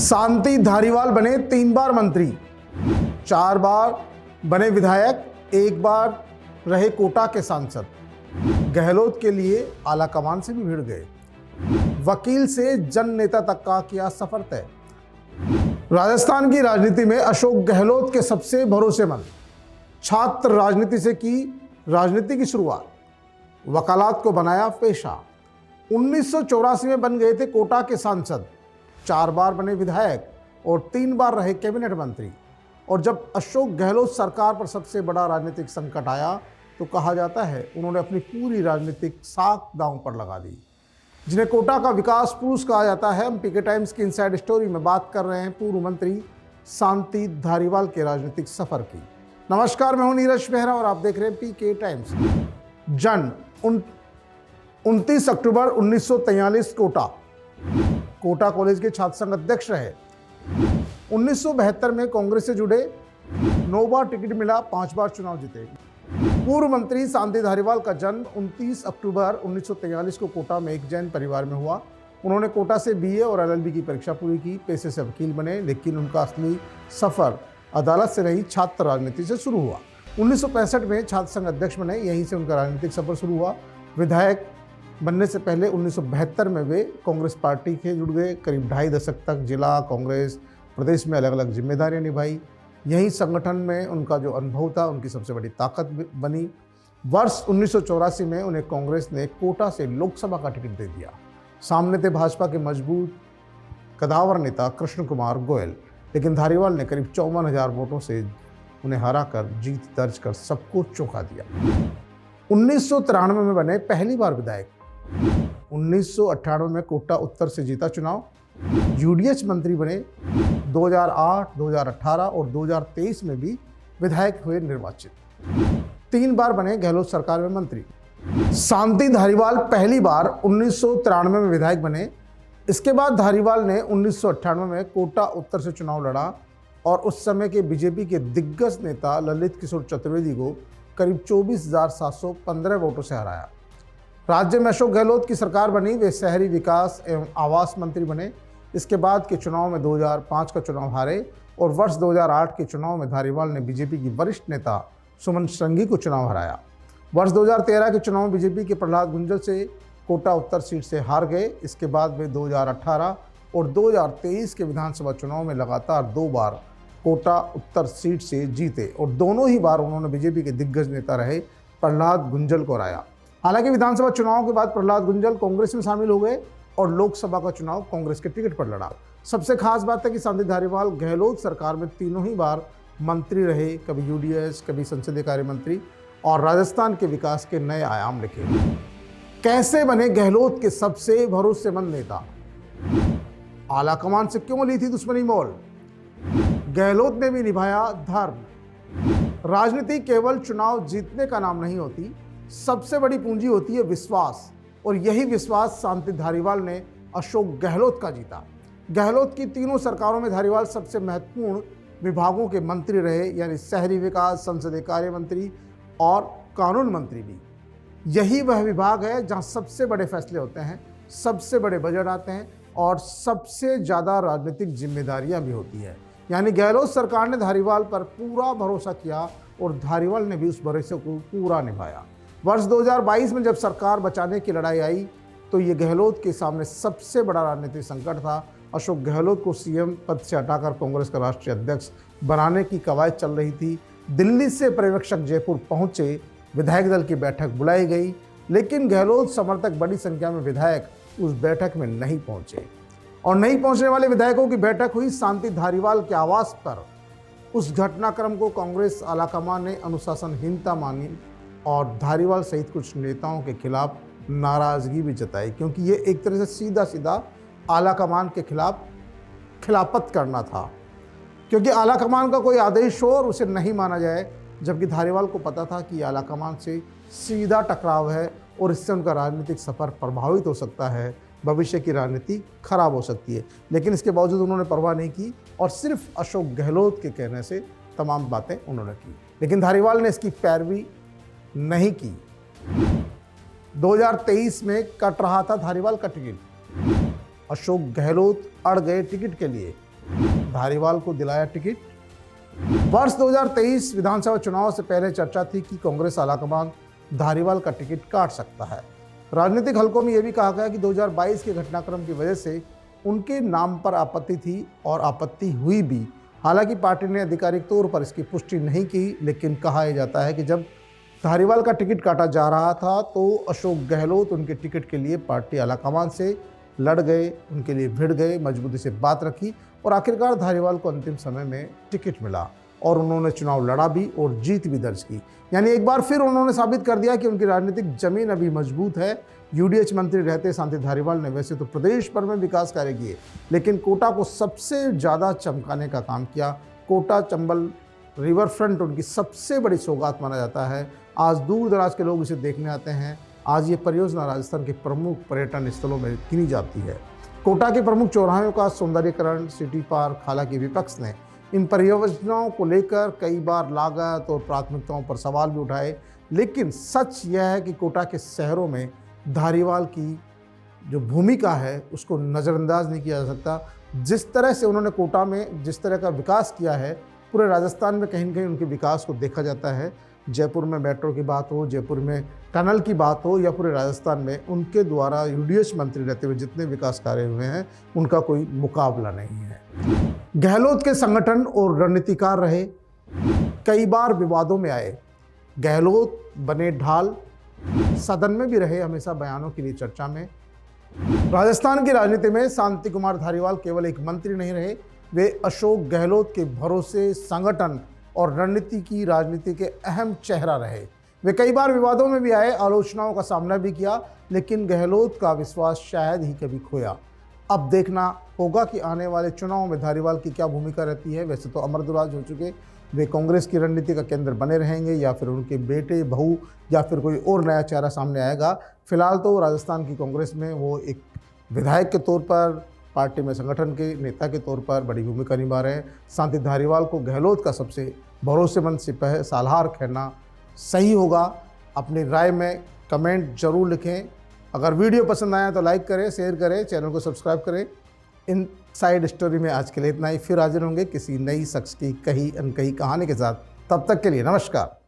शांति धारीवाल बने 3 बार मंत्री, 4 बार बने विधायक, 1 बार रहे कोटा के सांसद। गहलोत के लिए आलाकमान से भी भिड़ गए। वकील से जन नेता तक का किया सफर तय। राजस्थान की राजनीति में अशोक गहलोत के सबसे भरोसेमंद। छात्र राजनीति से की राजनीति की शुरुआत, वकालत को बनाया पेशा। 1984 में बन गए थे कोटा के सांसद, 4 बार बने विधायक और 3 बार रहे कैबिनेट मंत्री। और जब अशोक गहलोत सरकार पर सबसे बड़ा राजनीतिक संकट आया तो कहा जाता है उन्होंने अपनी पूरी राजनीतिक साख दांव पर लगा दी। जिन्हें कोटा का विकास पुरुष कहा जाता है। हम पीके टाइम्स की इनसाइड स्टोरी में बात कर रहे हैं पूर्व मंत्री शांति धारीवाल के राजनीतिक सफर की। नमस्कार, मैं हूं नीरज बेहरा और आप देख रहे हैं पीके टाइम्स। जन्म 29 अक्टूबर 1943 कोटा कॉलेज के छात्र संघ अध्यक्ष रहे। 1972 में कांग्रेस से जुड़े, 9 बार टिकट मिला, 5 बार चुनाव जीते। पूर्व मंत्री शांति धारीवाल का जन्म 29 अक्टूबर 1943 को कोटा में एक जैन परिवार में हुआ। उन्होंने कोटा से बीए और एलएलबी की परीक्षा पूरी की, पेशे से वकील बने, लेकिन उनका असली सफर अदालत से नहीं छात्र राजनीति से शुरू हुआ। 1965 में छात्र संघ अध्यक्ष बने, यहीं से उनका राजनीतिक सफर शुरू हुआ। विधायक बनने से पहले 1972 में वे कांग्रेस पार्टी के जुड़ गए। करीब 2.5 दशक तक जिला कांग्रेस प्रदेश में अलग अलग जिम्मेदारियां निभाई। यही संगठन में उनका जो अनुभव था उनकी सबसे बड़ी ताकत बनी। वर्ष 1984 में उन्हें कांग्रेस ने कोटा से लोकसभा का टिकट दे दिया। सामने थे भाजपा के मजबूत कदावर नेता कृष्ण कुमार गोयल, लेकिन धारीवाल ने करीब 54,000 वोटों से उन्हें हराकर जीत दर्ज कर सबको चौंका दिया। 1993 में बने पहली बार विधायक। 1998 में कोटा उत्तर से जीता चुनाव। यूडीएच मंत्री बने। 2008, 2018 और 2023 में भी विधायक हुए निर्वाचित। 3 बार बने गहलोत सरकार में मंत्री। शांति धारीवाल पहली बार 1993 में विधायक बने। इसके बाद धारीवाल ने 1998 में कोटा उत्तर से चुनाव लड़ा और उस समय के बीजेपी के दिग्गज नेता ललित किशोर चतुर्वेदी को करीब 24,715 वोटों से हराया। राज्य में अशोक गहलोत की सरकार बनी। वे शहरी विकास एवं आवास मंत्री बने। इसके बाद के चुनाव में 2005 का चुनाव हारे और वर्ष 2008 के चुनाव में धारीवाल ने बीजेपी की वरिष्ठ नेता सुमन श्रृंगी को चुनाव हराया। वर्ष 2013 के चुनाव में बीजेपी के प्रहलाद गुंजल से कोटा उत्तर सीट से हार गए। इसके बाद वे 2018 और 2023 के विधानसभा चुनाव में लगातार 2 बार कोटा उत्तर सीट से जीते और दोनों ही बार उन्होंने बीजेपी के दिग्गज नेता रहे प्रहलाद गुंजल को हराया। हालांकि विधानसभा चुनाव के बाद प्रहलाद गुंजल कांग्रेस में शामिल हो गए और लोकसभा का चुनाव कांग्रेस के टिकट पर लड़ा। सबसे खास बात है कि शांति धारीवाल गहलोत सरकार में तीनों ही बार मंत्री रहे, कभी यूडीएच, कभी संसदीय कार्य मंत्री, और राजस्थान के विकास के नए आयाम लिखे। कैसे बने गहलोत के सबसे भरोसेमंद नेता? आलाकमान से क्यों ली थी दुश्मनी मोल? गहलोत ने भी निभाया धर्म। राजनीति केवल चुनाव जीतने का नाम नहीं होती, सबसे बड़ी पूंजी होती है विश्वास, और यही विश्वास शांति धारीवाल ने अशोक गहलोत का जीता। गहलोत की तीनों सरकारों में धारीवाल सबसे महत्वपूर्ण विभागों के मंत्री रहे, यानी शहरी विकास, संसदीय कार्य मंत्री और कानून मंत्री भी। यही वह विभाग है जहां सबसे बड़े फैसले होते हैं, सबसे बड़े बजट आते हैं और सबसे ज़्यादा राजनीतिक जिम्मेदारियां भी होती है। यानी गहलोत सरकार ने धारीवाल पर पूरा भरोसा किया और धारीवाल ने भी उस भरोसे को पूरा निभाया। वर्ष 2022 में जब सरकार बचाने की लड़ाई आई तो ये गहलोत के सामने सबसे बड़ा राजनीतिक संकट था। अशोक गहलोत को सीएम पद से हटाकर कांग्रेस का राष्ट्रीय अध्यक्ष बनाने की कवायद चल रही थी। दिल्ली से पर्यवेक्षक जयपुर पहुंचे, विधायक दल की बैठक बुलाई गई, लेकिन गहलोत समर्थक बड़ी संख्या में विधायक उस बैठक में नहीं पहुंचे और नहीं पहुंचने वाले विधायकों की बैठक हुई शांति धारीवाल के आवास पर। उस घटनाक्रम को कांग्रेस आलाकमान ने अनुशासनहीनता मानी और धारीवाल सहित कुछ नेताओं के खिलाफ नाराजगी भी जताई, क्योंकि ये एक तरह से सीधा सीधा आलाकमान के खिलाफ खिलाफत करना था, क्योंकि आलाकमान का कोई आदेश हो और उसे नहीं माना जाए, जबकि धारीवाल को पता था कि आलाकमान से सीधा टकराव है और इससे उनका राजनीतिक सफर प्रभावित हो सकता है, भविष्य की राजनीति खराब हो सकती है। लेकिन इसके बावजूद उन्होंने परवाह नहीं की और सिर्फ अशोक गहलोत के कहने से तमाम बातें उन्होंने की, लेकिन धारीवाल ने इसकी पैरवी नहीं की। 2023 में कट रहा था धारीवाल का टिकट। अशोक गहलोत अड़ गए टिकट के लिए धारीवाल को दिलाया टिकट। वर्ष 2023 विधानसभा चुनाव से पहले चर्चा थी कि कांग्रेस आलाकमान धारीवाल का टिकट काट सकता है। राजनीतिक हलकों में यह भी कहा गया कि 2022 के घटनाक्रम की वजह से उनके नाम पर आपत्ति थी और आपत्ति हुई भी। हालांकि पार्टी ने आधिकारिक तौर पर इसकी पुष्टि नहीं की, लेकिन कहा यह जाता है कि जब धारीवाल का टिकट काटा जा रहा था तो अशोक गहलोत उनके टिकट के लिए पार्टी आलाकमान से लड़ गए, उनके लिए भिड़ गए, मजबूती से बात रखी और आखिरकार धारीवाल को अंतिम समय में टिकट मिला और उन्होंने चुनाव लड़ा भी और जीत भी दर्ज की। यानी एक बार फिर उन्होंने साबित कर दिया कि उनकी राजनीतिक जमीन अभी मजबूत है। यूडीएच मंत्री रहते शांति धारीवाल ने वैसे तो प्रदेश भर में विकास कार्य किए, लेकिन कोटा को सबसे ज़्यादा चमकाने का काम किया। कोटा चंबल रिवर फ्रंट उनकी सबसे बड़ी सौगात माना जाता है। आज दूर दराज के लोग इसे देखने आते हैं। आज ये परियोजना राजस्थान के प्रमुख पर्यटन स्थलों में गिनी जाती है। कोटा के प्रमुख चौराहों का सौंदर्यीकरण, सिटी पार्क, हालांकि विपक्ष ने इन परियोजनाओं को लेकर कई बार लागत और प्राथमिकताओं पर सवाल भी उठाए, लेकिन सच यह है कि कोटा के शहरों में धारीवाल की जो भूमिका है उसको नज़रअंदाज नहीं किया जा सकता। जिस तरह से उन्होंने कोटा में जिस तरह का विकास किया है, पूरे राजस्थान में कहीं न कहीं उनके विकास को देखा जाता है। जयपुर में मेट्रो की बात हो, जयपुर में टनल की बात हो या पूरे राजस्थान में उनके द्वारा यूडीएच मंत्री रहते हुए जितने विकास कार्य हुए हैं उनका कोई मुकाबला नहीं है। गहलोत के संगठन और रणनीतिकार रहे, कई बार विवादों में आए। गहलोत बने ढाल, सदन में भी रहे, हमेशा बयानों के लिए चर्चा में। राजस्थान की राजनीति में शांति कुमार धारीवाल केवल एक मंत्री नहीं रहे, वे अशोक गहलोत के भरोसे, संगठन और रणनीति की राजनीति के अहम चेहरा रहे। वे कई बार विवादों में भी आए, आलोचनाओं का सामना भी किया, लेकिन गहलोत का विश्वास शायद ही कभी खोया। अब देखना होगा कि आने वाले चुनाव में धारीवाल की क्या भूमिका रहती है। वैसे तो अमरदुराज हो चुके, वे कांग्रेस की रणनीति का केंद्र बने रहेंगे या फिर उनके बेटे, बहू या फिर कोई और नया चेहरा सामने आएगा। फिलहाल तो राजस्थान की कांग्रेस में वो एक विधायक के तौर पर, पार्टी में संगठन के नेता के तौर पर बड़ी भूमिका निभा रहे हैं। शांति धारीवाल को गहलोत का सबसे भरोसेमंद सिपाही सालार कहना सही होगा। अपनी राय में कमेंट जरूर लिखें। अगर वीडियो पसंद आया तो लाइक करें, शेयर करें, चैनल को सब्सक्राइब करें। इनसाइड स्टोरी में आज के लिए इतना ही। फिर हाजिर होंगे किसी नई शख्स की कही अनकही कहानी के साथ। तब तक के लिए नमस्कार।